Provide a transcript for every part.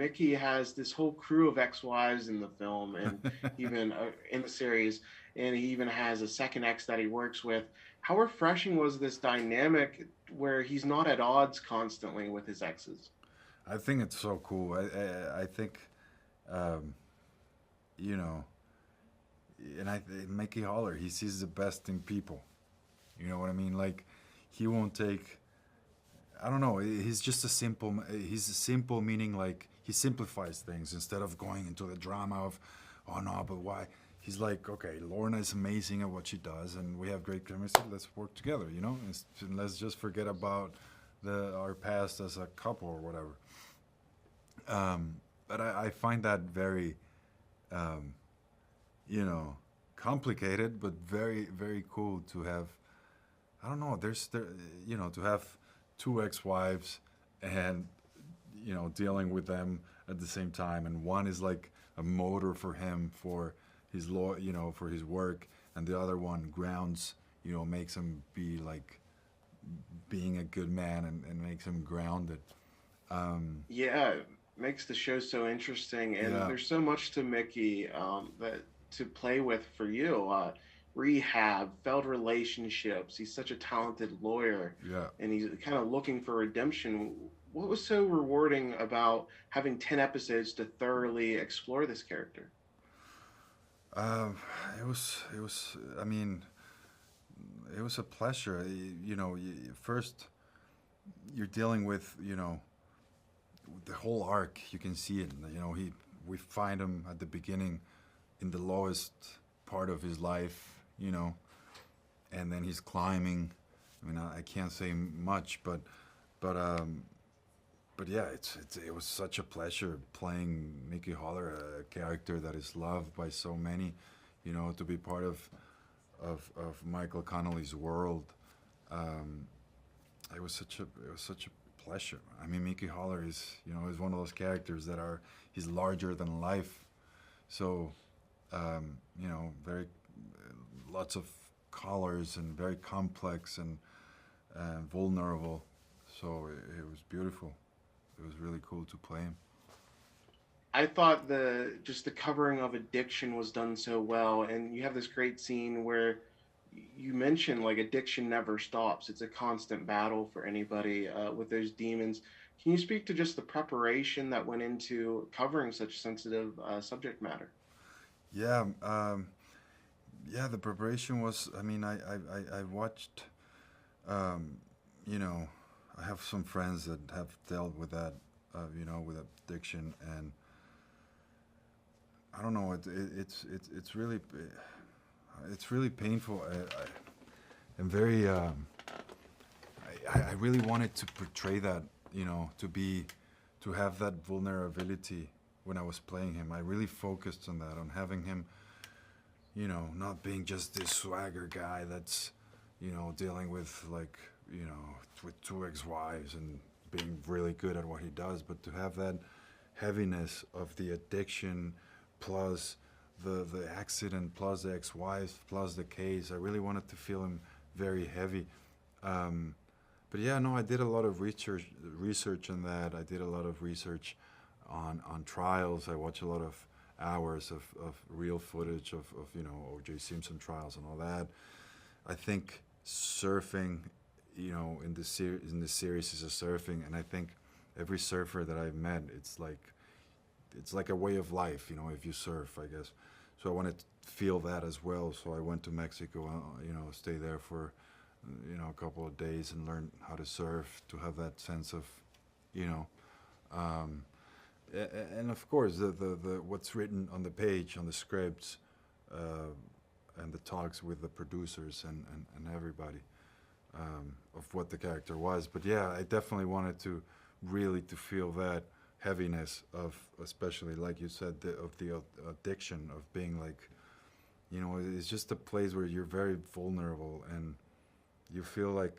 Mickey has this whole crew of ex-wives in the film, and even in the series, and he even has a second ex that he works with. How refreshing was this dynamic where he's not at odds constantly with his exes? I think it's so cool. I think, um, you know, and Mickey Holler, he sees the best in people. You know what I mean? Like, he won't take. I don't know. He's just a simple. He's a simple meaning like he simplifies things instead of going into the drama of, oh no, but why? He's like, okay, Lorna is amazing at what she does, and we have great chemistry. Let's work together, you know. And let's just forget about our past as a couple or whatever. But I find that very, um, you know, complicated, but very, very cool to have. I don't know. You know, to have two ex-wives and dealing with them at the same time, and one is like a motor for him for his for his work, and the other one grounds, makes him be like being a good man and makes him grounded. Um, Yeah, it makes the show so interesting, and yeah, there's so much to Mickey that to play with for you. Rehab, failed relationships. He's such a talented lawyer, yeah. and he's kind of looking for redemption. What was so rewarding about having 10 episodes to thoroughly explore this character? Um, it was. I mean, it was a pleasure. First you're dealing with the whole arc. You can see it. We find him at the beginning in the lowest part of his life, and then he's climbing. I mean, I can't say much, but um, but yeah, it was such a pleasure playing Mickey Holler, a character that is loved by so many. To be part of Michael Connelly's world. Um, it was such a pleasure. I mean, Mickey Holler is one of those characters that he's larger than life. So, very lots of colors and very complex and vulnerable. So it was beautiful. It was really cool to play him. I thought the covering of addiction was done so well, and you have this great scene where you mentioned like addiction never stops. It's a constant battle for anybody with those demons. Can you speak to just the preparation that went into covering such sensitive subject matter? Yeah, yeah. The preparation was. I mean, I watched. Um, you know, I have some friends that have dealt with that. With addiction, and I don't know. It's really painful. I'm very. I really wanted to portray that. To have that vulnerability when I was playing him. I really focused on that, on having him, not being just this swagger guy that's, dealing with like, with two ex-wives and being really good at what he does, but to have that heaviness of the addiction plus the accident plus the ex-wife plus the case. I really wanted to feel him very heavy. Um, but yeah, no, I did a lot of research on that. I did a lot of research on trials. I watched a lot of hours of real footage of O.J. Simpson trials and all that. I think surfing, in the series is a surfing, and I think every surfer that I've met, it's like a way of life. If you surf, I guess. So I wanted to feel that as well. So I went to Mexico. Stay there for a couple of days and learn how to surf to have that sense of, you know, um, and of course the what's written on the page on the scripts, and the talks with the producers and everybody, of what the character was. But yeah, I definitely wanted to really to feel that heaviness of, especially like you said, of the addiction of being like, it's just a place where you're very vulnerable and you feel like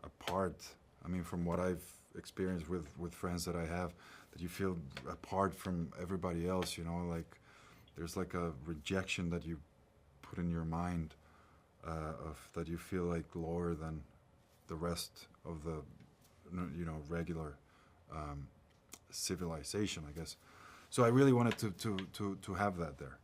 a part. I mean, from what I've experienced with friends that I have, that you feel apart from everybody else. Like there's like a rejection that you put in your mind, of that you feel like lower than the rest of the regular, um, civilization, I guess. So I really wanted to have that there.